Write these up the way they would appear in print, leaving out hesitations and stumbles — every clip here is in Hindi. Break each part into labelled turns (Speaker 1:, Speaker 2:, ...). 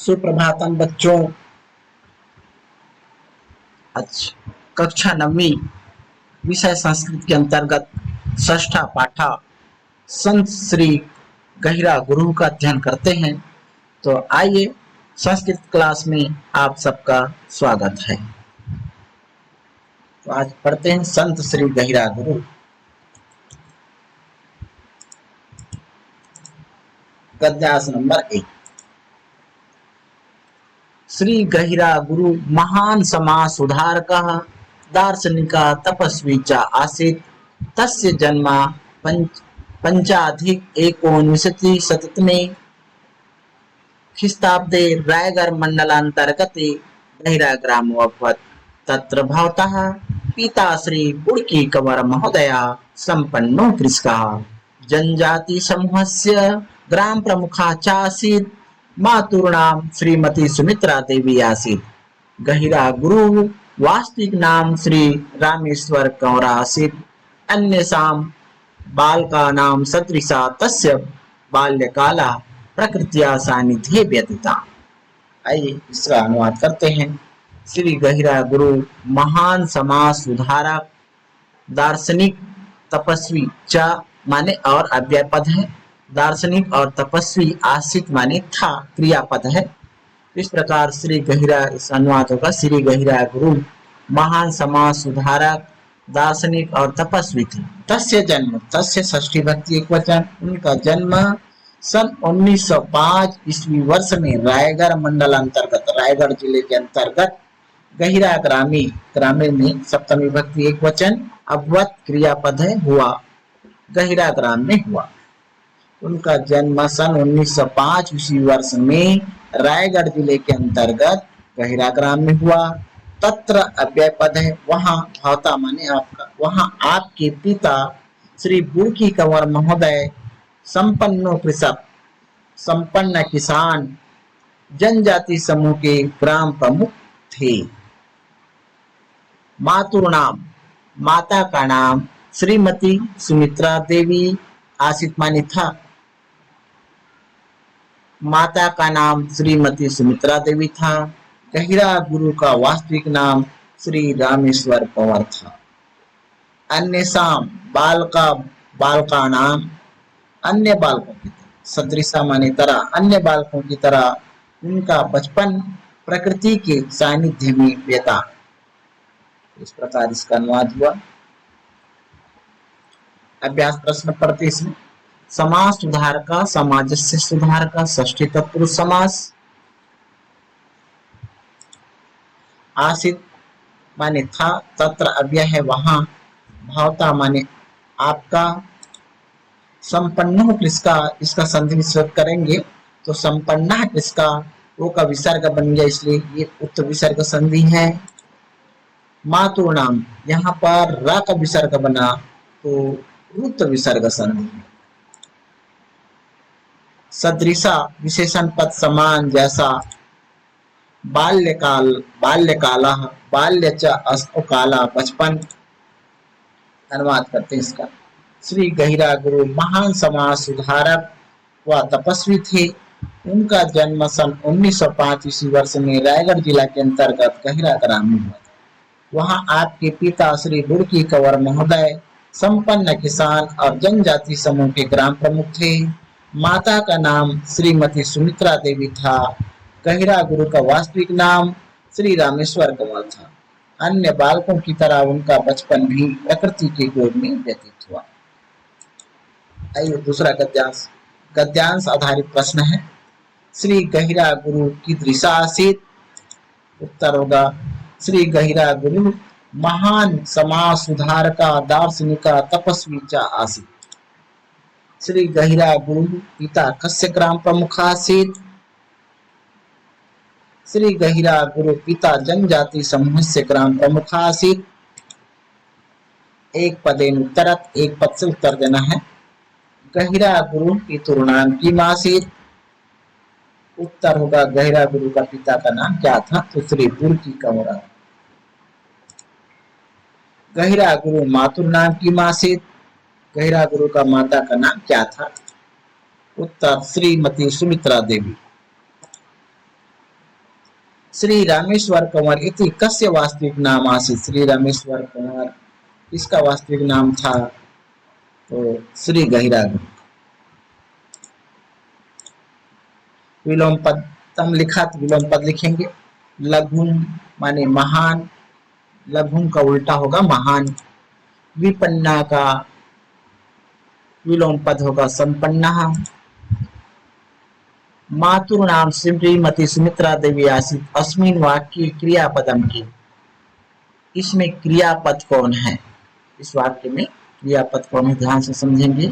Speaker 1: सुप्रभातम बच्चों। अच्छा, कक्षा 9वीं विषय संस्कृत के अंतर्गत षष्ठा पाठा संत श्री गहिरा गुरु का अध्ययन करते हैं। तो आइए, संस्कृत क्लास में आप सबका स्वागत है। तो आज पढ़ते हैं संत श्री गहिरा गुरु। गद्यांश नंबर 1। श्री गहिरा गुरु महान समाज सुधारकः दार्शनिकः तपस्वी च आसीत्। तस्य जन्म पंचाधिक एकोनविंशतिशततमे ख्रीष्टाब्दे रायगढ़ मंडलान्तर्गते गहिरा ग्रामो अभवत्। तत्र भवतः पिता श्री बुड़की कंवर महोदयः सम्पन्नो कृषकः जनजाति समूहस्य ग्राम प्रमुखः च आसीत्। मातुर्नाम श्रीमती सुमित्रा देवी आसीत्। गहिरा गुरु वास्तविक नाम श्री रामेश्वर कंवर आसीत्। अन्येषां बालकानां सदृशा तस्य बाल्यकालः प्रकृत्या सानिध्ये व्यतीतः। आइए इसका अनुवाद करते हैं। श्री गहिरा गुरु महान समाज सुधारक, दार्शनिक, तपस्वी च माने और अव्यय पद है। दार्शनिक और तपस्वी आश्रित माने था क्रियापद है। इस प्रकार श्री गहिरा, इस अनुवाद होगा श्री गहिरा गुरु महान समाज सुधारक, दार्शनिक और तपस्वी थे। तस्य जन्म, तस्य षष्ठी भक्ति एक वचन, उनका जन्म सन 1905 ईस्वी वर्ष में रायगढ़ मंडल अंतर्गत, रायगढ़ जिले के अंतर्गत गहिरा ग्रामी, ग्रामीण में सप्तमी भक्ति एक वचन, अभवत क्रियापद है, हुआ, गहिरा ग्राम में हुआ। उनका जन्म सन 1905 ईस्वी वर्ष में रायगढ़ जिले के अंतर्गत गहिरा ग्राम में हुआ। तत्र अव्यय पद है, वहां, भावता माने आपका, वहां आपके पिता श्री बुड़की कंवर महोदय संपन्नो कृषक, संपन्न किसान, जनजाति समूह के ग्राम प्रमुख थे। मातुर्नाम, माता का नाम श्रीमती सुमित्रा देवी आसीत माने था। माता का नाम श्रीमती सुमित्रा देवी था। गहिरा गुरु का वास्तविक नाम श्री रामेश्वर कंवर था। अन्येषां बालका नाम, अन्य बालकों की तरह, सदृशा माने तरह, अन्य बालकों की तरह उनका बचपन प्रकृति के सानिध्य में बीता। इस प्रकार इसका अनुवाद हुआ। अभ्यास प्रश्न पढ़ते इसमें। समाज सुधारक, समाजस्य सुधारक, षष्ठी तत्पुरुष समास। आसित माने था, तत्र अव्यय है, वहां, भावता माने आपका, संपन्न किसका, इसका संधि विच्छेद करेंगे तो संपन्न किसका, वो का विसर्ग बन गया, इसलिए ये उत्तर विसर्ग संधि है। मातृ नाम, यहाँ पर र का विसर्ग बना तो रुत विसर्ग संधि। सदृशा विशेषण पद समान, जैसा। बाल्यकाल, बाल्यकालः, बाल्य च अस्तु काला, बचपन। अनुवाद करते हैं इसका। श्री गहिरा गुरु महान समाज सुधारक व तपस्वी थे। उनका जन्म सन 1905 ईस्वी वर्ष में रायगढ़ जिला के अंतर्गत गहिरा ग्राम में हुआ। वहां आपके पिता श्री बुड़की कंवर महोदय संपन्न किसान और जनजाति समूह के ग्राम प्रमुख थे। माता का नाम श्रीमती सुमित्रा देवी था। गहिरा गुरु का वास्तविक नाम श्री रामेश्वर कंवर था। अन्य बालकों की तरह उनका बचपन भी प्रकृति के गोद में व्यतीत हुआ। आइए दूसरा गद्यांश। गद्यांश आधारित प्रश्न है। श्री गहिरा गुरु की दृशा आसीत। उत्तर होगा श्री गहिरा गुरु महान समाज सुधारका, दार्शनिका, तपस्वी च आसीत। श्री गहिरा गुरु पिता कस्य ग्राम प्रमुख आसीत। श्री गहिरा गुरु पिता जनजाति समूह से ग्राम प्रमुख आसीत। एक पदेन उत्तरत, एक पद से उत्तर देना है। गहिरा गुरु पितुर्नाम किम आसीत। उत्तर होगा गहिरा गुरु का पिता का नाम क्या था, तो श्री बुड़की कंवर। गहिरा गुरु मातुर नाम किम आसीत। गहिरा गुरु का माता का नाम क्या था। उत्तर श्रीमती सुमित्रा देवी। श्री रामेश्वर कंवर इति कस्य वास्तविक नाम आसीत्। श्री रामेश्वर कंवर इसका वास्तविक नाम था तो श्री गहिरा। विलोम पद तम लिखा तो विलोम पद लिखेंगे। लघु माने महान, लघु का उल्टा होगा महान। विपन्ना का विलोम पद होगा संपन्ना। मातुर नाम श्रीमती सुमित्रा देवी आसीत्। अस्मिन वाक्य क्रियापदम की, इसमें क्रियापद कौन है, इस वाक्य में क्रियापद कौन है ध्यान से समझेंगे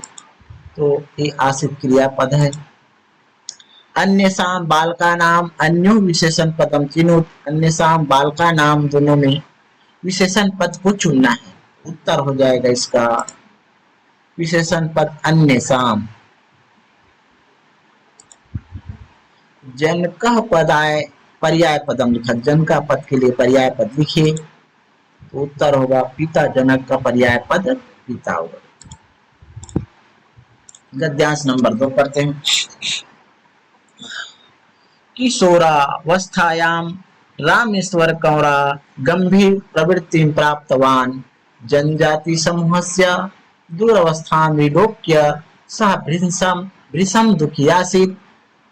Speaker 1: तो ये आसीत् क्रियापद है। अन्यसाम बालका नाम अन्यो विशेषण पदम चिनुत। अन्यसाम बालका नाम दोनों में विशेषण पद को चुनना है। उत्तर हो जाएगा इसका विशेषण पद अन्यसाम। जनकः पदाय पर्याय पदम लिखा, जन का पद के लिए पर्याय पद लिखे तो उत्तर होगा पिता। जनक का पर्याय पद पिता होगा। गद्यांश नंबर 2 पढ़ते हैं। किशोरावस्थायां रामेश्वर कंवरा गंभीर प्रवृत्ति प्राप्तवान। जनजाति समूहस्य दुरवस्थां विलोक्य सः भृशं दुःखी आसीत्।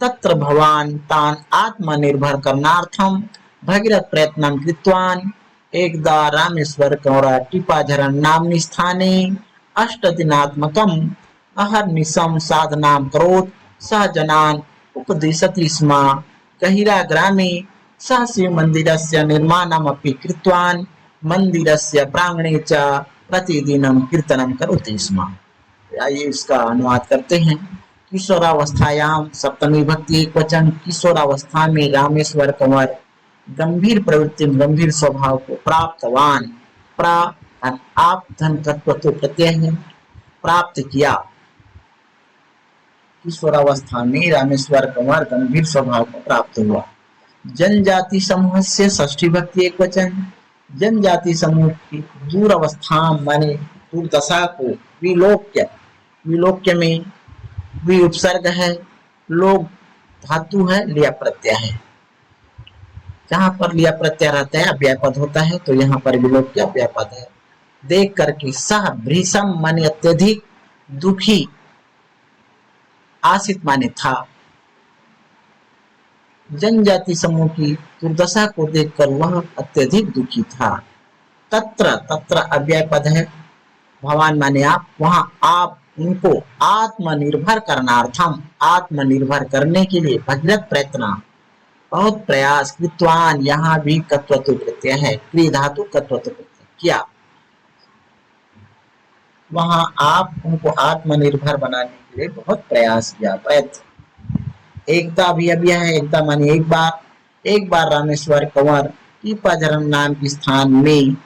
Speaker 1: तत्र भवान् तान् आत्मनिर्भर करणार्थं भगीरथ प्रयत्नं कृतवान्। एकदा रामेश्वर कंवरा टिपाझरन नाम्नि स्थाने 8 दिनात्मकम् अहर्निशं साधनां करोत्। सः जनान् उपदिशति स्म। गहिरा ग्रामे सः शिवमन्दिरस्य निर्माणमपि कृतवान्। मन्दिरस्य प्राङ्गणे च प्रतिदिनं कीर्तनं करोति स्म। आइए इसका अनुवाद करते हैं। किशोरावस्थायां सप्तमी भक्ति एकवचन। किशोरावस्था में रामेश्वर कंवर गंभीर प्रवृत्ति गंभीर स्वभाव को प्राप्तवान। आप धन तत्व तो प्रत्यय है, प्राप्त किया। किशोरावस्था में रामेश्वर कंवर गंभीर स्वभाव को प्राप्त हुआ। जनजाति समूह से षष्ठी भक्ति एकवचन। जनजाति समूह की दूर अवस्था माने दुर्दशा को विलोक्य। विलोक्य में वि उपसर्ग है, लोक धातु है, लिया प्रत्यय है। जहां पर लिया प्रत्यय रहता है अव्यय पद होता है तो यहाँ पर विलोक्य अव्यय पद है। देख करके सह भृशम माने अत्यधिक दुखी, आसित माने था। जनजाति समूह की दुर्दशा को देखकर वह अत्यधिक दुखी था। तत्र तत्र अव्यय पद है, भगवान माने आप, वहां आप उनको आत्मनिर्भर करनार्थम आत्मनिर्भर करने के लिए भगीरथ प्रयत्न बहुत प्रयास कृतवान। यहाँ भी कत्वतु प्रत्यय है, क्रिय धातु कत्वतु प्रत्यय किया। वहां आप उनको आत्मनिर्भर बनाने के लिए बहुत प्रयास किया, प्रयत्न। एकता भी अव्यय है, एकता माने एक बार रामेश्वर कंवर टीपाझरन नाम के स्थान में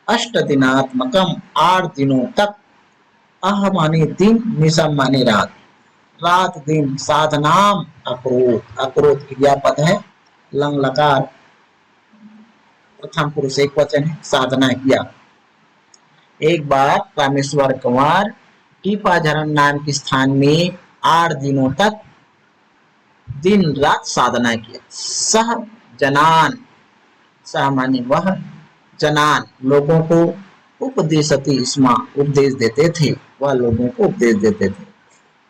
Speaker 1: 8 दिनात्मकम 8 दिनों तक, अह माने दिन, निशम माने रात, रात दिन साधनाम अक्रोध, अक्रोध क्रियापद है, लंग लकार प्रथम पुरुष एक वचन है, साधना किया। एक बार रामेश्वर कंवर टीपाझरन नाम के स्थान में 8 दिनों तक दिन रात साधना किया। सह जनान, सह माने वह, जनान लोगों को, उपदेशति स्म उपदेश देते थे, वह लोगों को उपदेश देते थे।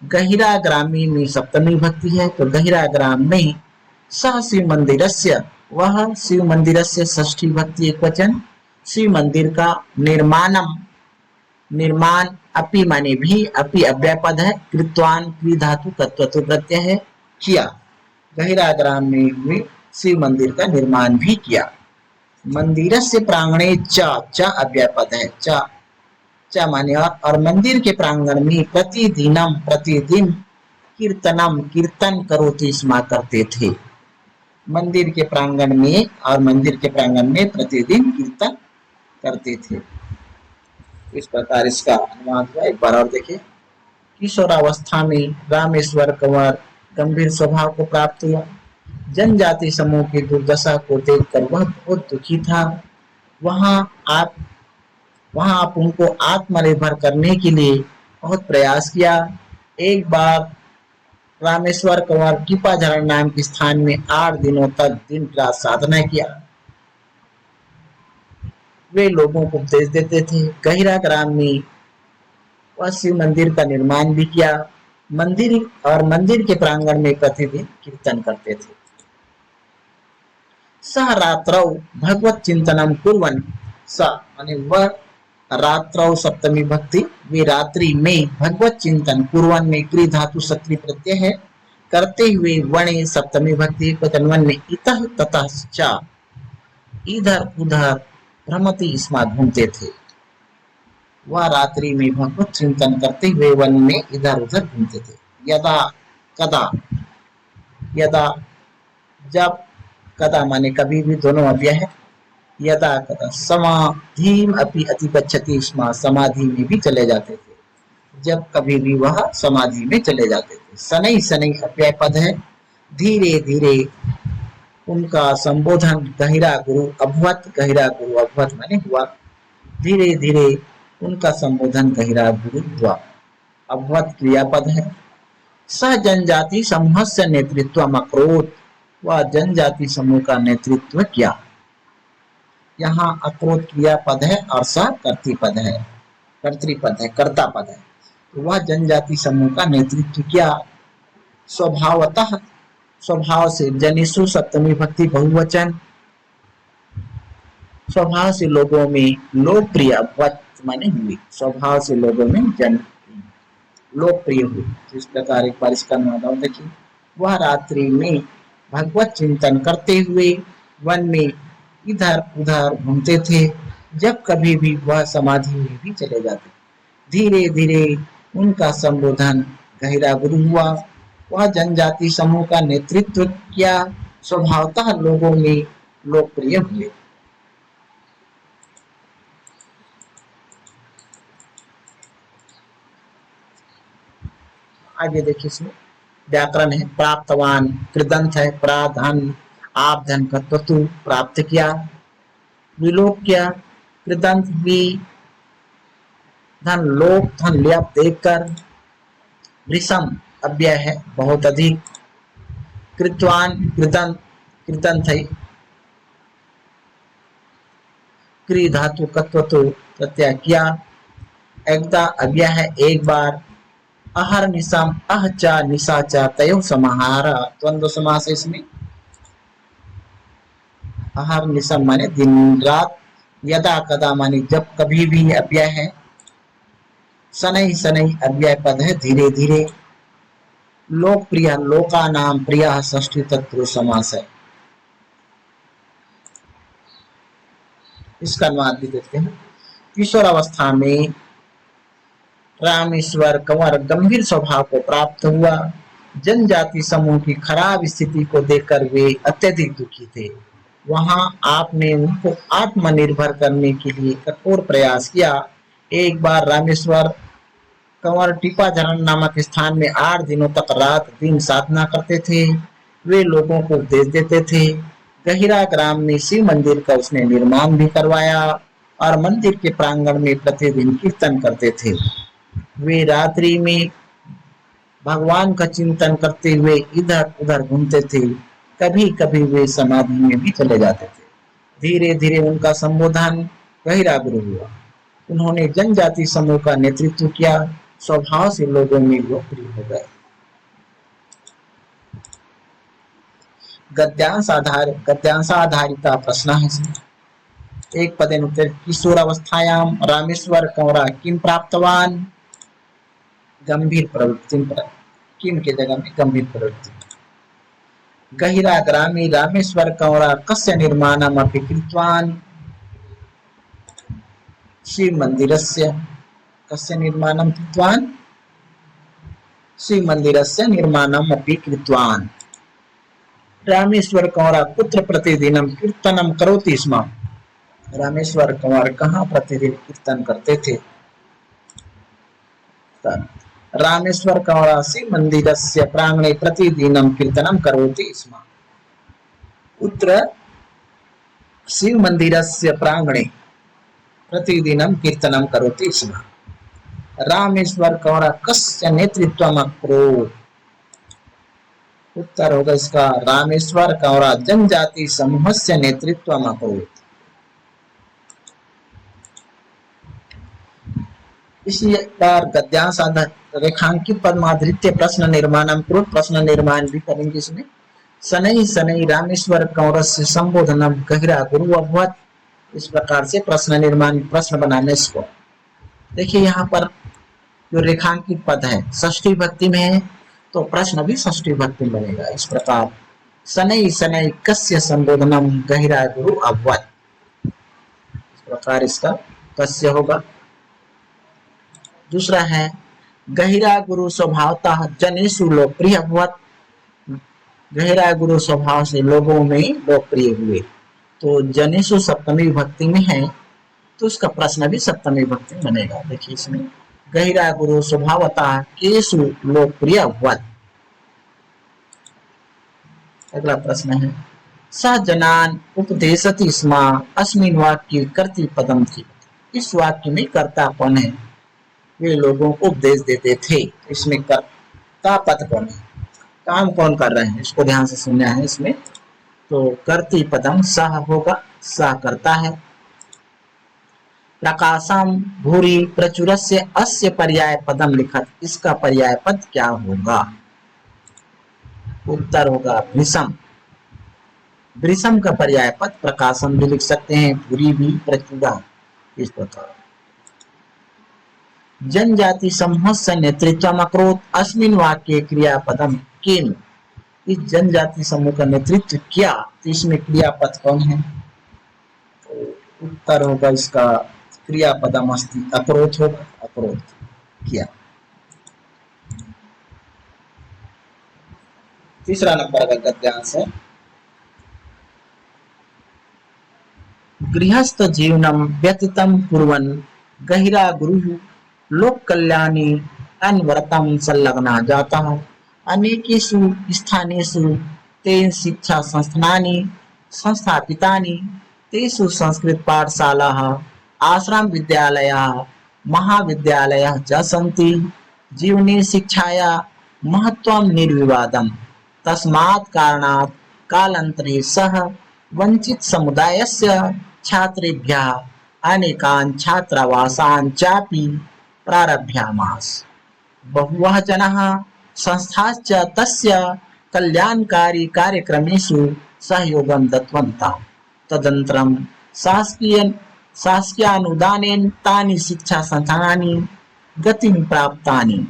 Speaker 1: गहिरा ग्रामी में सप्तमी भक्ति है तो गहिरा ग्राम में सह शिव मंदिरस्य, वह शिव मंदिरस्य षष्ठी भक्ति एक वचन। शिव मंदिर का निर्माणम, निर्माण अपि माने भी, अपि अव्यय पद है, कृतवान क्रि धातु तत्वतु प्रत्यय है, किया। गहिरा ग्राम में भी शिव मंदिर का निर्माण भी किया। मंदिर से प्रांगणे च अव्यय पद है, च माने और मंदिर के प्रांगण में प्रतिदिनम प्रतिदिन कीर्तनम कीर्तन करोति स्म करते थे। मंदिर के प्रांगण में और मंदिर के प्रांगण में प्रतिदिन कीर्तन करते थे। इस प्रकार इसका अनुवाद हुआ। एक बार और देखिए। किशोरावस्था में रामेश्वर कंवर गंभीर स्वभाव को प्राप्त हुआ। जनजाति समूह की दुर्दशा को देखकर वह बहुत दुखी था। वहां आप उनको आत्मनिर्भर करने के लिए बहुत प्रयास किया। एक बार रामेश्वर कुंवर टीपाझरण नाम के स्थान में 8 दिनों तक दिन रात साधना किया। वे लोगों को उपदेश देते थे। गहिरा ग्राम में वह शिव मंदिर का निर्माण भी किया। मंदिर के प्रांगण में प्रतिदिन कीर्तन करते थे। सह रात्रौ भगवत चिंतनम कुर्वन्, स माने वह, रात्रौ सप्तमी भक्ति, वे रात्रि में भगवत चिंतन, कुर्वन् में क्री धातु सक्रिय प्रत्यय है, करते हुए, वणे सप्तमी भक्ति क्वचनवन में इतः ततः च, इधर उधर भ्रमति स्म घूमते थे। वह रात्रि में भगवत चिंतन करते हुए वन में इधर उधर घूमते थे। यदा कदा, यदा जब, कदा माने कभी भी, दोनों अव्यय है। यदा कदा समाधिम अपि अतिगच्छति स्म, समाधि में भी चले जाते थे। जब कभी भी वह समाधि में चले जाते थे। शनै शनै अव्यय पद है। धीरे धीरे उनका संबोधन गहिरा गुरु अभवत, गहिरा गुरु अभवत माने हुआ। धीरे धीरे उनका संबोधन गहिरा गुरु हुआ। अभवत क्रियापद है। सह जनजाति समूह से नेतृत्व अक्रोध, वह जनजाति समूह का नेतृत्व किया। यहाँ अक्रोध क्रियापद है और सह कर्तृपद है, कर्तृपद है, कर्ता पद है। तो वह जनजाति समूह का नेतृत्व किया। स्वभावतः, स्वभाव से, जनिषु सप्तमी भक्ति बहुवचन, स्वभाव से लोगों में लोकप्रिय, वत माने हुई, स्वभाव से लोगों में जन लोकप्रिय हुई। इस प्रकार एक बार इसका अनुवाद देखिए। वह रात्रि में भगवत चिंतन करते हुए वन में इधर उधर घूमते थे। जब कभी भी वह समाधि में भी चले जाते। धीरे धीरे उनका संबोधन गहिरा गुरु हुआ। वह जनजाति समूह का नेतृत्व किया। स्वभावतः लोगों में लोकप्रिय हुए। आगे देखिए, इसमें व्याकरण है। प्राप्तवान, कृदंत है, प्राधन, आप धन का तत्व प्राप्त किया, विलोप किया। कृदंत भी धन, लोक धन लिया देखकर। वृषम अव्यय है, बहुत अधिक। कृतवान, कृदंत, कृदंत है, क्री धातु कत्व प्रत्यय किया। एकदा अव्यय है, एक बार। अहर निशम, अह चा निशा चा तयो समाहार, द्वंद्व समास इसमें। अहर निशम माने दिन रात। यदा कदा माने जब कभी भी, अव्यय है। शनै शनै अव्यय पद है, धीरे धीरे। लोकप्रिय, लोका नाम प्रिय षष्ठी तत्पुरुष समास है। इसका अनुवाद भी देखते हैं। किशोर अवस्था में रामेश्वर कंवर गंभीर स्वभाव को प्राप्त हुआ। जनजाति समूह की खराब स्थिति को देखकर वे अत्यधिक दुखी थे। वहां आपने उनको आत्मनिर्भर करने के लिए कठोर प्रयास किया। एक बार रामेश्वर कंवर टीपाझरण नामक स्थान में 8 दिनों तक रात दिन साधना करते थे। वे लोगों को उपदेश देते थे। गहिरा ग्राम में शिव मंदिर का उसने निर्माण भी करवाया और मंदिर के प्रांगण में प्रतिदिन कीर्तन करते थे। वे रात्रि में भगवान का चिंतन करते हुए इधर उधर घूमते थे। कभी कभी वे समाधि में भी चले जाते थे। धीरे धीरे उनका संबोधन गहिरा गुरु हुआ। उन्होंने जनजाति समूह का नेतृत्व किया। स्वभाव से लोगों में लोकप्रिय हो गए। गद्यांशाधारिता प्रश्न है इसमें। एक पदेन उत्तर। किशोरावस्थायां रामेश्वर कंवरा किम प्राप्तवान, गंभीर प्रवृत्ति, किम के जगह में गंभीर प्रवृत्ति। गहिरा ग्रामी रामेश्वर कंवरा कस्य निर्माणम अपि कृतवान, शिव मंदिरस्य, कस्य निर्माणम कृतवान, शिव मंदिरस्य निर्माणम अपि कृतवान। रामेश्वर कंवरा कुत्र प्रतिदिनम कीर्तनम करोति स्म, रामेश्वर कंवर कहाँ प्रतिदिन कीर्तन करते थे। रामेश्वर कंवरा शिव मंदिरस्य प्रांगणे प्रतिदिनं कीर्तनं करोति स्म। कुत्र, शिव मंदिरस्य प्रांगणे प्रतिदिनं कीर्तनं करोति स्म। रामेश्वर कंवरा कस्य नेतृत्वम् अकरोत्, उत्तर होगा इसका रामेश्वर कौरा जनजाति समूहस्य नेतृत्वम् अकरोत्। इसी बार गद्यांश आधार रेखांकित पद्माधृत्य प्रश्न निर्माणम कुरुत, प्रश्न निर्माण भी करेंगे इसमें। शनै शनै रामेश्वर कौरस्य संबोधनम गहिरा गुरु अभवत्। इस प्रकार से प्रश्न निर्माण प्रश्न बनाने इसको। देखिए यहाँ पर जो रेखांकित पद है षष्ठी भक्ति में है तो प्रश्न भी षष्ठी भक्ति में बनेगा इस प्रकार। शनै शनै कस्य संबोधनम गहिरा गुरु अभवत्, इस प्रकार इसका कस्य होगा। दूसरा है गहिरा गुरु स्वभावतः जनेषु लोकप्रिय अभवत्। गहरा गुरु स्वभाव से लोगों में लोकप्रिय हुए, तो जनेषु सप्तमी भक्ति में है तो उसका प्रश्न भी सप्तमी भक्ति में बनेगा। देखिए इसमें गहरा गुरु स्वभावतः केषु लोकप्रिय अभवत्। अगला प्रश्न है स जनान उपदेशति स्म अस्मिन् वाक्ये कर्तृपदम थी। इस वाक्य में कर्ता कौन है, वे लोगों को उपदेश देते थे। इसमें कर्ता पद कौन है, काम कौन कर रहे हैं, इसको ध्यान से सुनना है इसमें। तो कर्तृपदम सह होगा, सह करता है। प्रकाशम भूरि प्रचुरस्य अस्य पर्याय पदम लिखत, इसका पर्याय पद क्या होगा। उत्तर होगा भृशम। भृशम का पर्याय पद प्रकाशम भी लिख सकते हैं, भूरि भी, प्रचुरा, इस प्रकार। जनजाति समूहस्य नेतृत्वम् अकरोत् अस्मिन् वाक्ये क्रियापदम किम। इस जनजाति समूह का नेतृत्व किया, तो इसमें क्रियापद कौन है। तो उत्तर होगा इसका क्रियापदम अस्ति अकरोत् होगा, अकरोत् किया। तीसरा नंबर का गद्यांश है गृहस्थ जीवनम व्यतीतं कुर्वन् गहिरा गुरु लोक कल्याणी अनवरतम संलग्ना जाता। अनेकेषु स्थानेषु तेन शिक्षा संस्थानानि संस्थापितानि, तेषु संस्कृत पाठशालाः आश्रम विद्यालयाः महाविद्यालयाः च सन्ति। जीवने शिक्षाया महत्त्वं निर्विवादम्, तस्मात् कारणात् कालान्तरे सः वंचित समुदायस्य छात्रेभ्यः अनेकान् छात्रावासान् चापि प्रारभ्यामास। बहुवः जनाः संस्थाश्च तस्य कल्याणकारी कार्यक्रमेषु सहयोगं दत्तवन्तः। तदनन्तरं शासकीयानुदानेन तानि शिक्षा संस्थानानि गतिं प्राप्तानि।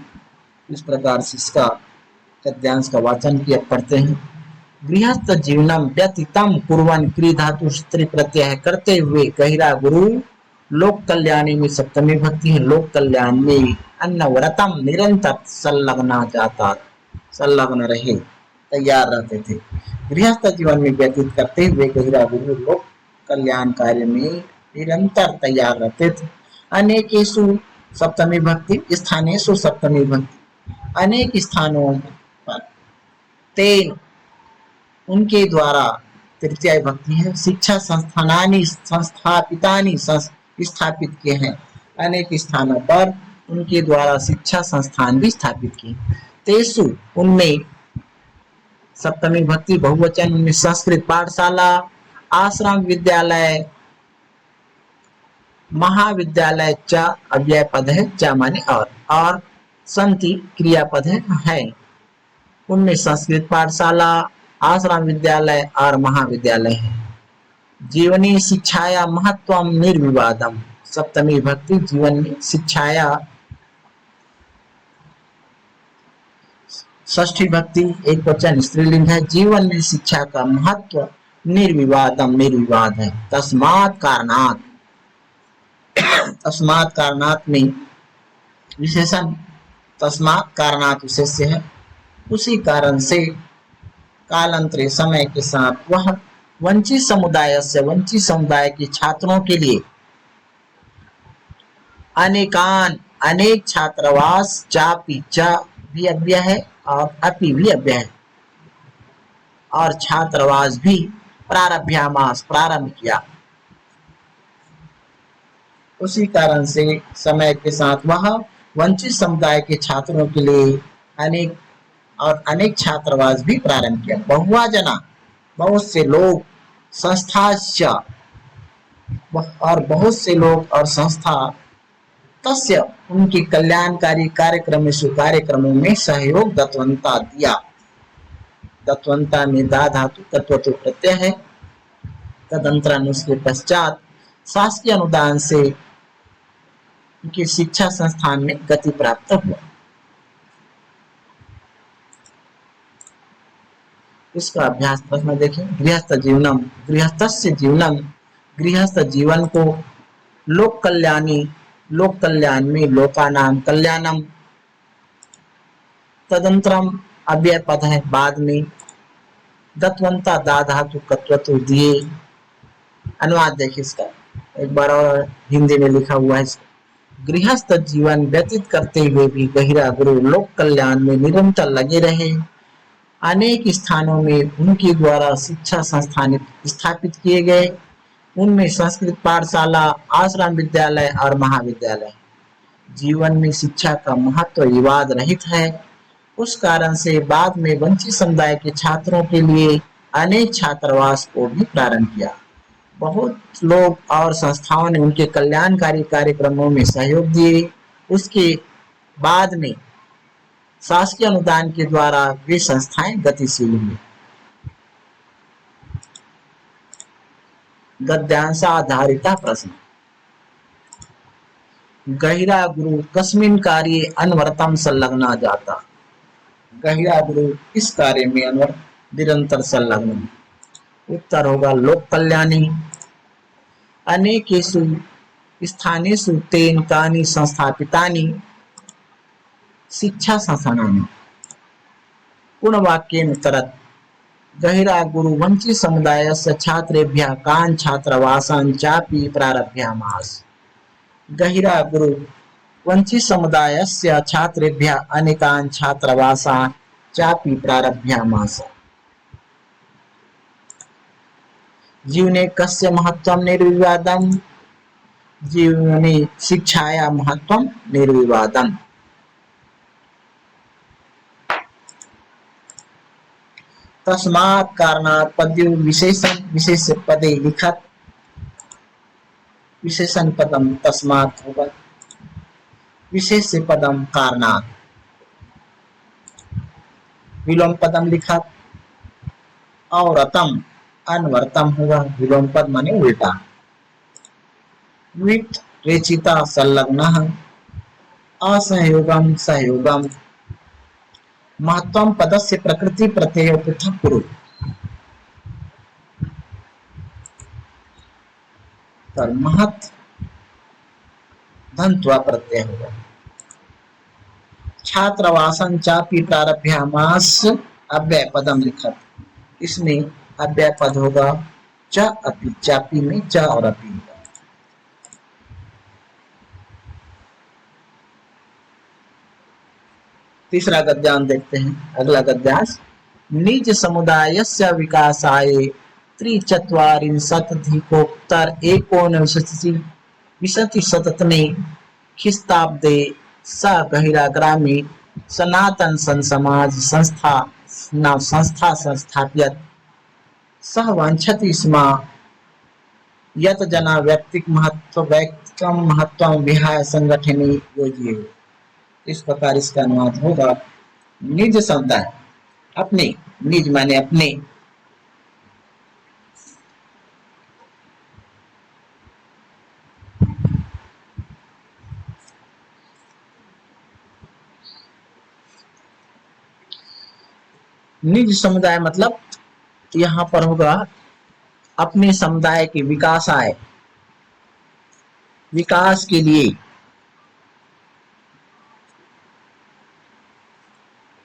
Speaker 1: इस प्रकार से इसका गद्यांश का वाचन किया पढ़ते हैं। गृहस्थ जीवनम व्यतीतं कुर्वन् क्री धातु स्त्री प्रत्यय करते हुए गहिरा गुरु लोक कल्याणी में सप्तमी भक्ति है, लोक कल्याण में अन्नव्रतम निरंतर संलग्ना जाता, संलग्न रहे, तैयार रहते थे। गृहस्थ जीवन में व्यतीत करते हुए गहिरा गुरु लोक कल्याण कार्य में निरंतर तैयार रहते थे। अनेकेषु सप्तमी भक्ति, स्थानेषु सप्तमी भक्ति, अनेक स्थानों पर, तेन उनके द्वारा तृतीय भक्ति है। शिक्षा संस्थानानि संस्थापितानि स्थापित किए हैं, अनेक स्थानों पर उनके द्वारा शिक्षा संस्थान भी स्थापित किए। तेसु उनमें सप्तमी भक्ति बहुवचन, उनमें संस्कृत पाठशाला आश्रम विद्यालय महाविद्यालय च अव्यय पद है, च माने और संति क्रियापद है। उनमें संस्कृत पाठशाला आश्रम विद्यालय और महाविद्यालय है। जीवनी शिक्षाया महत्वम निर्विवादम, सप्तमी भक्ति जीवन में शिक्षाया। षष्ठी भक्ति एक वचन स्त्रीलिंग है, जीवन में शिक्षा का महत्व निर्विवादम, निर्विवाद है। तस्मात् कारणात्, तस्मात् कारणात् में विशेषण, तस्मात् कारणात् विशेष्य है। उसी कारण से कालांतरे समय के साथ वह वंचित समुदाय से, वंचित समुदाय के छात्रों के लिए अनेकान अनेक छात्रावास, चापी चा भी अव्यय है और अपि भी अव्यय है, और छात्रावास भी प्रारभ्यामास प्रारंभ किया। उसी कारण से समय के साथ वह वंचित समुदाय के छात्रों के लिए अनेक और अनेक छात्रावास भी प्रारंभ किया। बहुआ जना, बहुत से लोग, संस्थाश्च, और बहुत से लोग और संस्था, तस्य, उनके कल्याणकारी कार्यक्रमों में सहयोग दत्तवंता दिया। दत्तवंता में दा धातु तत्वतो प्रत्यय है। तदंतरान उसके पश्चात शासकीय अनुदान से उनकी शिक्षा संस्थान में गति प्राप्त हुआ। इसका अभ्यास प्रश्न देखें। गृहस्थ जीवनम, गृहस्थस्य जीवनम, गृहस्थ जीवन को लोक कल्याणी, लोक कल्याण में लोकानाम कल्याणम, तदंतरम अव्यय पद है बाद में, दत्तवंता दा धातु कत्वतो दिए। अनुवाद देखिए इसका एक बार और हिंदी में लिखा हुआ है। गृहस्थ जीवन व्यतीत करते हुए भी गहिरा गुरु लोक कल्याण में निरंतर लगे रहे। अनेक स्थानों में उनके द्वारा शिक्षा संस्थान स्थापित किए गए। उनमें संस्कृत पाठशाला, आश्रम विद्यालय और महाविद्यालय। जीवन में शिक्षा का महत्व विवाद रहित है। उस कारण से बाद में वंचित समुदाय के छात्रों के लिए अनेक छात्रावास को भी प्रारंभ किया। बहुत लोग और संस्थाओं ने उनके कल्याणकारी कार्यक्रमों में सहयोग दिए। उसके बाद में शासकीय अनुदान के द्वारा वे संस्थाएं गतिशील हुई। गद्यांश आधारित प्रश्न। गहिरा गुरु कस्मिन् कार्ये अनवरतम संलग्न जाता। गहिरा गुरु इस कार्य में निरंतर संलग्न। उत्तर होगा लोक कल्याणी। अनेकेषु स्थानेषु तेन कानि संस्थापितानि शिक्षा संस्थानानि। पूर्णवाक्येन तरत् गहिरा गुरु वंचित समुदायस्य छात्रेभ्यः कान् छात्रावासान् चापि प्रारभ्यामास। गहिरा गुरु वंचित समुदायस्य छात्रेभ्यः अनेकान् छात्रावासान् चापि प्रारभ्यामास। जीवने कस्य महत्वं निर्विवादम्। जीवने शिक्षाया महत्वं निर्विवादम्। तस्मात् कारणात् पद्यो विशेषण विशेष्य पदे लिखत। विशेषण पदम तस्मात् होगा। विशेष्य पदम कारणात्। विलोम पदम लिखत। और अतम अनवरतम होगा। विलोम पद माने उल्टा। वित रेचिता संलग्नः। असहयोगम सहयोगम। महत्वम पदस्य प्रकृति प्रत्यय पृथक कुरु। महत् धन्त्वा प्रत्यय होगा। छात्रावासन चापि प्रारभ्यामास अव्यय पदम लिखत। इसमें अव्यय पद होगा च अपि। चापी में च और अपि होगा। तीसरा गद्यांश देखते हैं। अगला गद्यांश। निज समुदायस्य विकासाय त्रिचत्वारिंशदधिकोत्तर एकोनविंशतिशततमे ख्रीस्ताब्दे स गहिरा ग्रामे सनातन समाज संस्था संस्थाप्यत। सह वांछति स्म यत जना वैयक्तिकं महत्वं विहाय संगठने योज्ये। इस प्रकार इसका अनुवाद होगा। निज समुदाय, अपने, निज माने अपने, निज समुदाय मतलब यहाँ पर होगा अपने समुदाय के विकास आए, विकास के लिए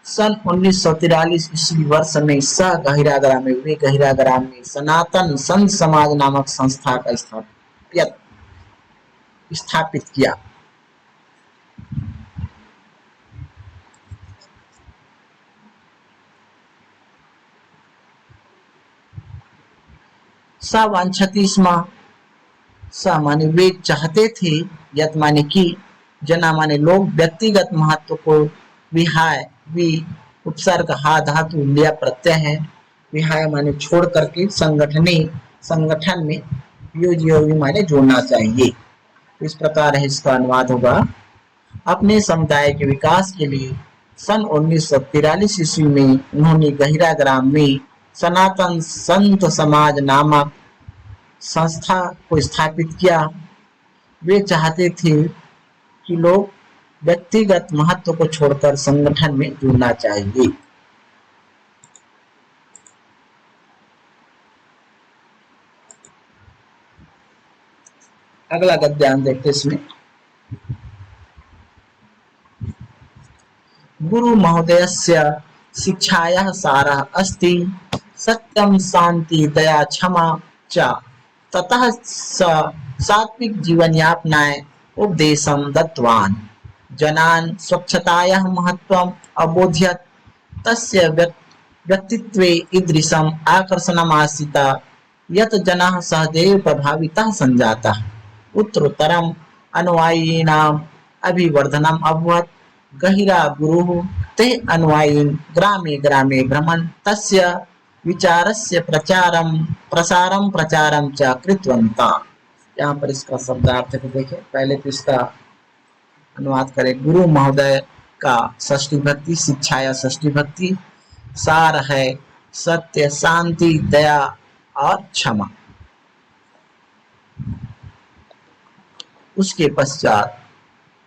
Speaker 1: सन 1943 ईस्वी वर्ष में सह गहिरा ग्राम में वे गहिरा ग्राम में सनातन संत समाज नामक संस्था का स्थापित किया। स वांछति स्म, स माने वे चाहते थे, यत माने कि, जना माने लोग, व्यक्तिगत महत्व को विहाय उपसर्ग हा धातु लिया प्रत्यय है। विहाय माने छोड़ करके, संगठने संगठन में, योगी माने जोड़ना चाहिए। इस प्रकार है इसका अनुवाद होगा। अपने समुदाय के विकास के लिए सन 1943 ईस्वी में उन्होंने गहिरा ग्राम में सनातन संत समाज नामक संस्था को स्थापित किया। वे चाहते थे कि लोग व्यक्तिगत महत्व को छोड़कर संगठन में जुड़ना चाहिए। अगला गद्यांश देखते इसमें। गुरु महोदयस्य शिक्षायाः सारः अस्ति सत्यं शांति दया क्षमा च। ततः स सात्विक जीवन यापनाय उपदेशं दत्तवान्। जनान् स्वच्छतायाः महत्त्वम् अबोध्यत। तस्य व्यक्तित्वे ईदृशम् आकर्षणम् आसीत् यत् जनाः सहजैव प्रभाविताः सञ्जाताः। उत्तरोत्तरम् अनुयायिनाम् अभिवर्धनम् अभवत्। गहिरा गुरुः ते अनुयायिन् ग्रामे ग्रामे भ्रमन् तस्य विचारस्य प्रसारं प्रचारं च कृतवन्तः। यहाँ पर इसका शब्दार्थ को देखें। पहले तो इसका अनुवाद करें। गुरु महोदय का षष्ठी भक्ति, शिक्षा या षष्ठी भक्ति, सार है सत्य, शांति, दया और क्षमा। उसके पश्चात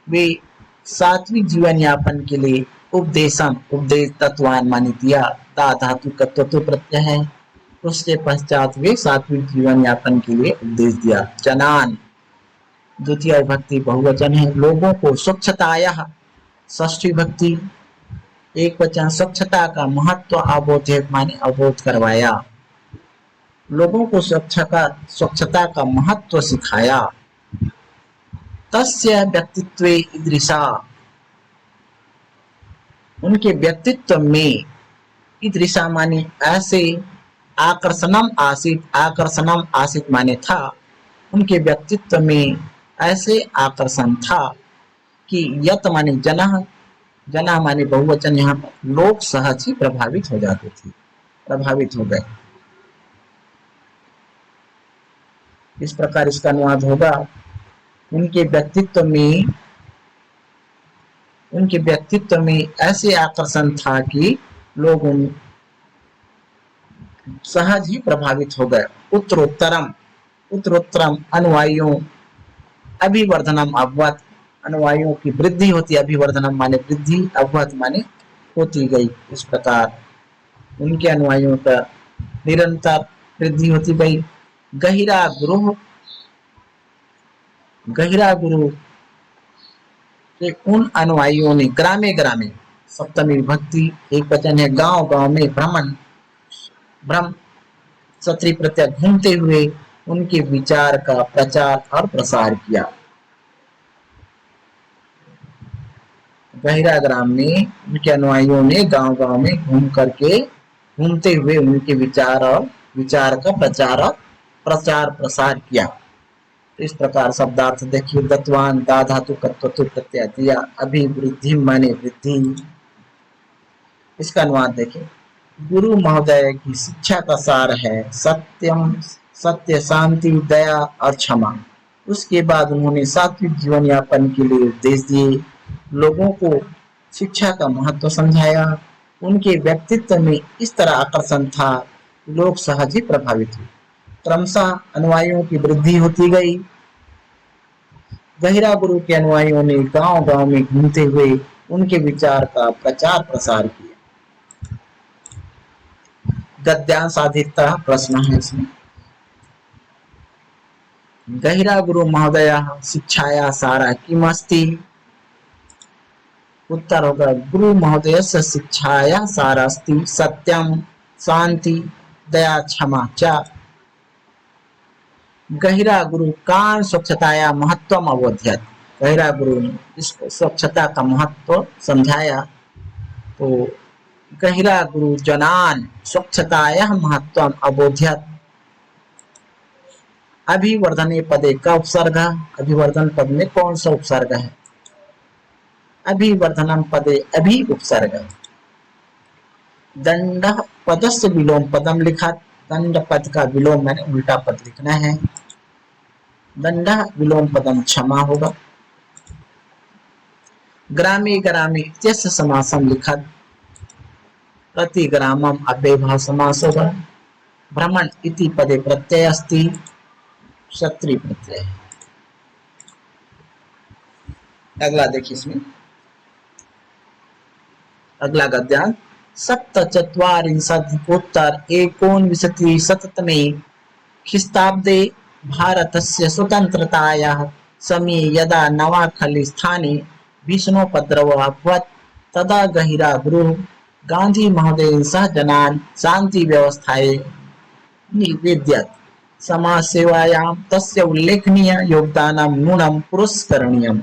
Speaker 1: वे सात्विक जीवन यापन के लिए उपदेश तत्वान मानी दिया। दा धातु का तत्व प्रत्यय है। उसके पश्चात वे सात्विक जीवन यापन के लिए उपदेश दिया। जनान द्वितीय विभक्ति बहुवचन है। लोगों को स्वच्छताया षष्ठी भक्ति एक वचन, स्वच्छता का महत्व अबोध माने अवबोध करवाया। लोगों को स्वच्छता का महत्व सिखाया। तस्य व्यक्तित्वे ईदृशा उनके व्यक्तित्व में, ईदृशा माने ऐसे, आकर्षणम आसित माने था। उनके व्यक्तित्व में ऐसे आकर्षण था कि यत माने जना माने बहुवचन, यहाँ पर लोग सहज ही प्रभावित हो जाते थे, प्रभावित हो गए। इस प्रकार इसका अनुवाद होगा। उनके व्यक्तित्व में ऐसे आकर्षण था कि लोग उन सहज ही प्रभावित हो गए। उत्तरोत्तरम अनुयायियों अभिवर्धनम अभवत, अनुयायियों की वृद्धि होती। अभिवर्धनम माने वृद्धि, अभवत माने होती गई। इस प्रकार उनके अनुयायियों का निरंतर वृद्धि होती गई। गहिरा गुरु के उन अनुयायियों ने ग्रामे ग्रामे, सप्तमी विभक्ति एक वचन है, गांव गांव में भ्रम क्षत्रिय प्रत्यय घूमते हुए उनके विचार का प्रचार और प्रसार किया। गहिरा ग्राम में उनके अनुयायियों ने गांव गांव में घूमते हुए उनके विचार का प्रचार प्रसार किया। इस प्रकार शब्दार्थ देखिए। दत्तवान दा धातु का तत्व प्रत्यय दिया। अभिवृद्धि माने वृद्धि। इसका अनुवाद देखिए। गुरु महोदय की शिक्षा का सार है सत्य, शांति, दया और क्षमा। उसके बाद उन्होंने सात्विक जीवन यापन के लिए उपदेश दिए। लोगों को शिक्षा का महत्व समझाया। उनके व्यक्तित्व में इस तरह आकर्षण था, लोग सहज ही प्रभावित हुए। क्रमशः अनुयायियों की वृद्धि होती गई। गहिरा गुरु के अनुयायियों ने गांव गांव में घूमते हुए उनके विचार का प्रचार प्रसार किया। गद्यांश आधिकता प्रश्न है इसमें। गहिरा गुरु महोदय शिक्षाया सारा किमस्ति। उत्तर होगा गुरु महोदय से शिक्षाया सारा अस्ति सत्यम, शांति, दया, क्षमा च। गहिरा गुरु कान स्वच्छताया महत्वम अबोध्यत। गहिरा गुरु ने इसको स्वच्छता का महत्व समझाया। तो गहिरा गुरु जनान स्वच्छताया महत्वम अबोध्यत। अभिवर्धने पदे का उपसर्ग। अभिवर्धन पद में कौन सा उपसर्ग है? अभिवर्धनम पदे अभी उपसर्ग। दंड पदस्य विलोम पदम लिखा। दंड पद का विलोम मैंने उल्टा पद लिखना है। दंड विलोम पदम क्षमा होगा। ग्रामी ग्रामी इत्यस्य समासम लिखा। प्रति ग्रामम अव्ययभाव समास होगा। भ्रमण इति पदे प्रत्यय अस्ति। क्षत्रिय प्रत्यय। अगला देखिए इसमें अगला गद्यांश सप्तचत्वारिंशदुत्तर एकोनविंशतिशततमे ख्रीस्ताब्दे भारतस्य स्वतन्त्रतायाः समये यदा नवाखलीस्थाने भीषणोपद्रवः अभवत् तदा गहिरा गुरुः गांधी महोदयेन सह जनान् शान्तिव्यवस्थायै निवेदयत्। समाजसेवायां तस्य उल्लेखनीय योगदानं नूनं पुरस्करणीयम्।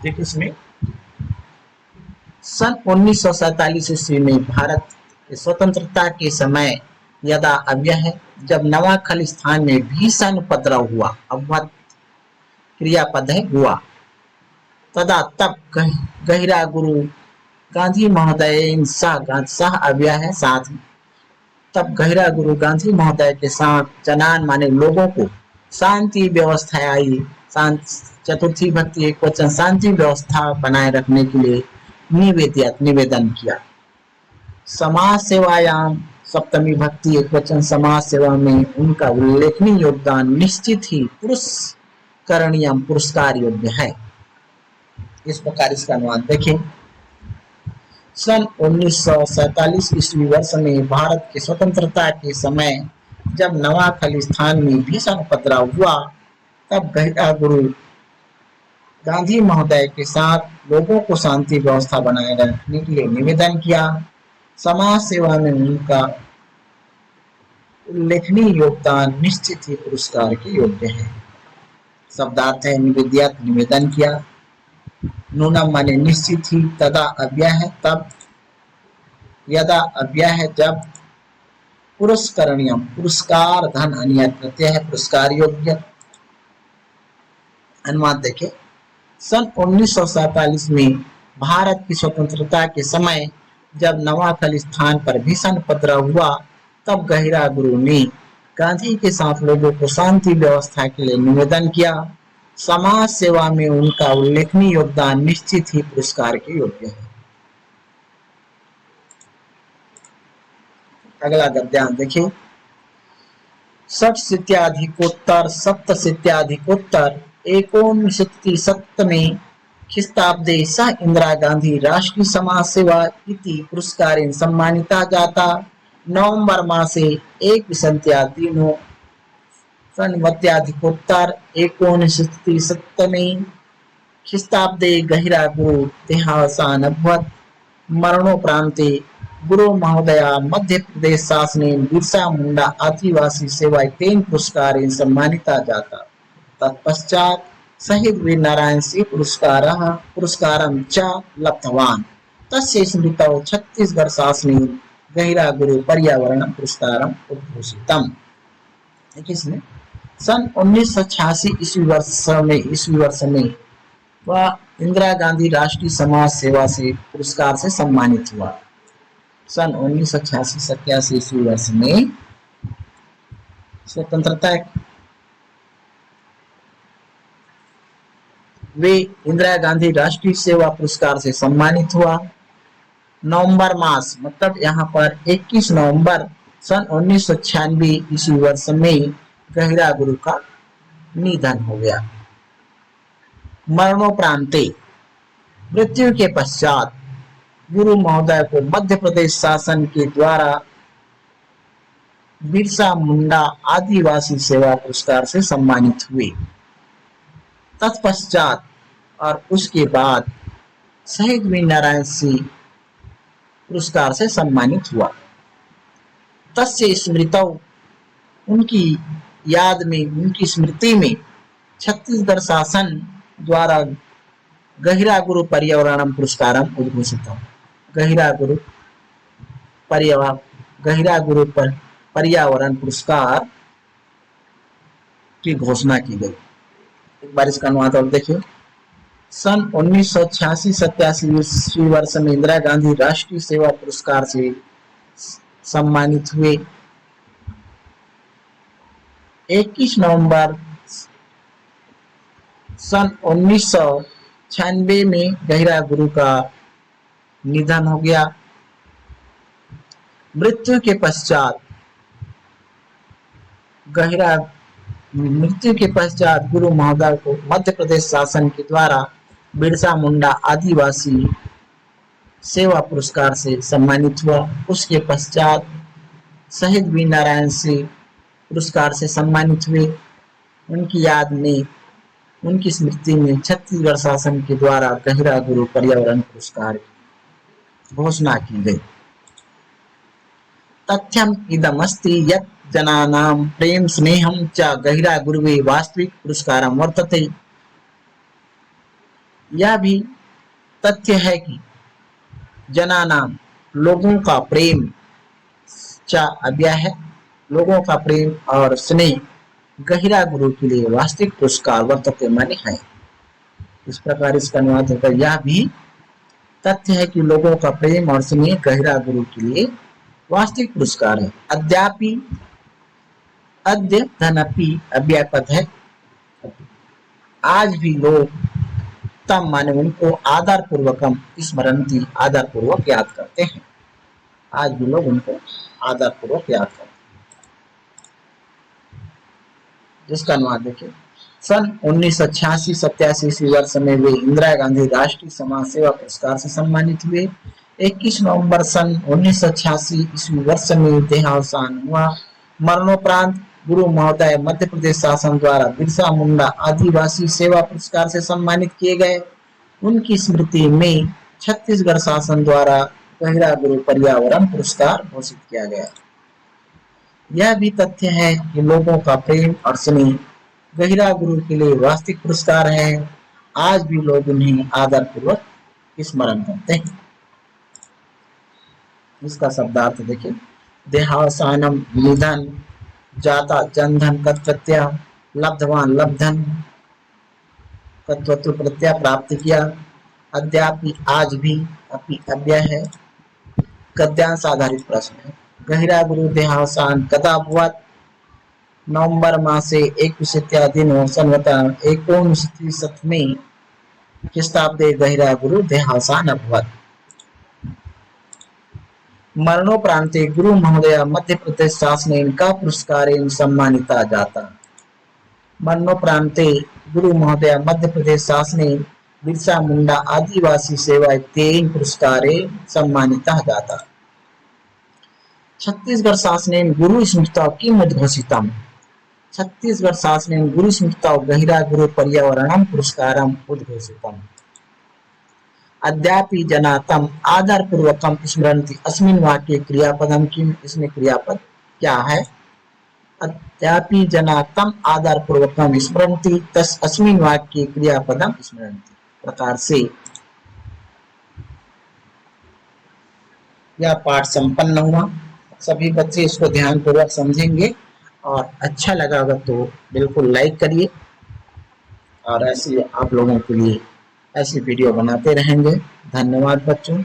Speaker 1: देखिए इसमें सन 1947 ईस्वी में भारत की स्वतंत्रता के समय यदा अव्यय जब नवा खालिस्तान में भीषण उपद्रव हुआ। अवध क्रियापद है हुआ। तदा तब गहिरा गुरु गांधी महोदय सह अव्यय है साथ। तब गहिरा गुरु गांधी महोदय के साथ जनान माने लोगों को शांति व्यवस्था आई। चतुर्थी भक्ति एक वचन शांति व्यवस्था बनाए रखने के लिए निवेदन किया। समाज सेवायाम सप्तमी भक्ति एक वचन समाज सेवा में उनका उल्लेखनीय योगदान निश्चित ही पुरस्करणीय पुरस्कार योग्य है। इस प्रकार इसका अनुवाद देखें। सन 1947 ईस्वी वर्ष में भारत की स्वतंत्रता के समय जब नवा खालिस्तान में भीषण उपद्रव हुआ तब गहिरा गुरु गांधी महोदय के साथ लोगों को शांति व्यवस्था बनाए रखने के लिए निवेदन किया। समाज सेवा में उनका उल्लेखनीय योगदान निश्चित ही पुरस्कार के योग्य है। शब्दार्थ है निवेद्यत निवेदन किया। नूनम माने निश्चित ही। तदा अव्यय है तब। यदा अव्यय है जब। पुरस्करणीयम पुरस्कार धन अनियत प्रत्यय है पुरस्कार योग्य। अनुवाद देखें। सन 1947 में भारत की स्वतंत्रता के समय जब नवा खालिस्तान पर भीषण उपद्रव हुआ तब गहिरा गुरु ने गांधी के साथ लोगों को शांति व्यवस्था के लिए निवेदन किया। समाज सेवा में उनका उल्लेखनीय योगदान निश्चित ही पुरस्कार के योग्य है। अगला गद्यांश देखिए। षट्शीत्याधिकोत्तर सप्तशीत्याधिकोत्तर एकोनविंशतिशततमे ख्रीस्ताब्दे सः इंदिरा गांधी राष्ट्रीय समाज सेवा इति पुरस्कारेण सम्मानिता जाता। नवंबर मासे एकविंशत्यादिनो षण्णवत्याधिकोत्तर एकोनविंशतिशततमे ख्रीस्ताब्दे गहिरा गुरु देहावसान अभवत्। मरणोपरांते गुरु महोदया मध्य प्रदेश शासनेन बिरसा मुंडा आदिवासी सेवा तेन पुरस्कारेण सम्मानिता जाता। तत्पश्चात् शहीद वीर नारायण सिंह पुरस्कारं च लब्धवान्। तस्य स्मृतौ छत्तीसगढ़ शासनेन गहिरा गुरु पर्यावरण पुरस्कारं उद्घोषितम्। इसमें सन 1986 ईस्वी वर्ष में वह इंदिरा गांधी राष्ट्रीय समाज सेवा से पुरस्कार से सम्मानित हुआ। सन 1986-87 ईस्वी वर्ष में स्वतंत्रता वे इंदिरा गांधी राष्ट्रीय सेवा पुरस्कार से सम्मानित हुआ। नवंबर मास मतलब यहाँ पर 21 नवंबर सन 1996 ईस्वी वर्ष में गहिरा गुरु का निधन हो गया। मरणोपरांते मृत्यु के पश्चात गुरु महोदय को मध्य प्रदेश शासन के द्वारा बिरसा मुंडा आदिवासी सेवा पुरस्कार से सम्मानित हुए। तत्पश्चात और उसके बाद शहीद वीर नारायण सिंह पुरस्कार से सम्मानित हुआ। तस्य स्मृतौ उनकी याद में उनकी स्मृति में छत्तीसगढ़ शासन द्वारा गहिरा गुरु पर्यावरण पुरस्कारम उद्घोषित। गहिरा गुरु पर पर्यावरण पुरस्कार की घोषणा की गई। एक बार इसका अनुवाद और देखिए। सन 1986-87 ईस्वी वर्ष में इंदिरा गांधी राष्ट्रीय सेवा पुरस्कार से सम्मानित हुए। 21 नवंबर सन 1996 में गहिरा गुरु का निधन हो गया। मृत्यु के पश्चात गुरु महोदय को मध्य प्रदेश शासन के द्वारा बिरसा मुंडा आदिवासी सेवा पुरस्कार से सम्मानित हुआ। उसके पश्चात शहीद वीर नारायण सिंह पुरस्कार से सम्मानित हुए। उनकी याद में, उनकी स्मृति में छत्तीसगढ़ शासन के द्वारा गहिरा गुरु पर्यावरण पुरस्कार की घोषणा की गई। तथ्यम इदमस्ति यत् जनानां प्रेम स्नेहम च गहिरा गुरुवे वास्तविक पुरस्कारम वर्तते। यह भी तथ्य है कि जनानाम लोगों का प्रेम च अव्यय है, लोगों का प्रेम और स्नेह गहिरा गुरु के लिए वास्तविक पुरस्कार वर्तते माने है। इस प्रकार इसका अनुवाद होगा, यह भी तथ्य है कि लोगों का प्रेम और स्नेह गहिरा गुरु के लिए वास्तविक पुरस्कार है। अद्यापि, अद्य धनपि अव्यय पद है। आज भी लोग तम माने उनको आदर पूर्वकम स्मरणती, आदर पूर्वक याद करते हैं। आज भी लोग उनको आदर पूर्वक याद करते हैं। जिसका अनुवाद देखिए, सन 1986-87 ईस्वी वर्ष में वे इंदिरा गांधी राष्ट्रीय समाज सेवा पुरस्कार से सम्मानित हुए। 21 नवंबर सन 1986 ईस्वी वर्ष में देहावसान हुआ। मरणोपरांत गुरु महोदय मध्य प्रदेश शासन द्वारा बिरसा मुंडा आदिवासी सेवा पुरस्कार से सम्मानित किए गए। उनकी स्मृति में छत्तीसगढ़ शासन द्वारा गहिरा गुरु पर्यावरण पुरस्कार घोषित किया गया। यह भी तथ्य है कि लोगों का प्रेम और स्नेह गहिरा गुरु के लिए वास्तविक पुरस्कार है। आज भी लोग उन्हें आदर पूर्वक स्मरण करते हैं। इसका शब्दार्थ देखिए, देहावसानम निधन, जाता जनधन कत्प्रत्यय, लब्धवान लब्धन कत्वतु प्रत्यय प्राप्त किया। अद्यापि आज भी, अपि अव्यय है, गद्यांश आधारित प्रश्न है। गहिरा गुरु देहावसान कदा अभवत्? नवंबर मासे 21 संवत्सरं 1930 ख्रीष्टाब्दे गहिरा गुरु देहावसान अभवत्। मरणोपरांते गुरु महोदय मध्य प्रदेश शासनेन का पुरस्कारेण सम्मानिता जाता। मरणोपरांते गुरु महोदय मध्य प्रदेश शासनेन बिरसा मुंडा आदिवासी सेवा इत्येन पुरस्कारेण सम्मानिता जाता। छत्तीसगढ़ शासनेन गुरु स्मृतौ किम उद्घोषितम्? छत्तीसगढ़ शासनेन गुरु स्मृतौ गहिरा गुरु पर्यावरणम पुरस्कारम उद्घोषितम्। अद्यापि जना तम आदर पूर्वकम स्मरन्ति। अस्मिन् वाक्ये क्रियापदम किम? इसमें क्रियापद क्या है? अद्यापि जना तम आदर पूर्वकम स्मरन्ति, तस् अस्मिन् वाक्ये क्रियापदम स्मरन्ति। प्रकार से यह पाठ संपन्न हुआ। सभी बच्चे इसको ध्यान पूर्वक समझेंगे और अच्छा लगा होगा तो बिल्कुल लाइक करिए, और ऐसे आप लोगों के लिए ऐसी वीडियो बनाते रहेंगे। धन्यवाद बच्चों।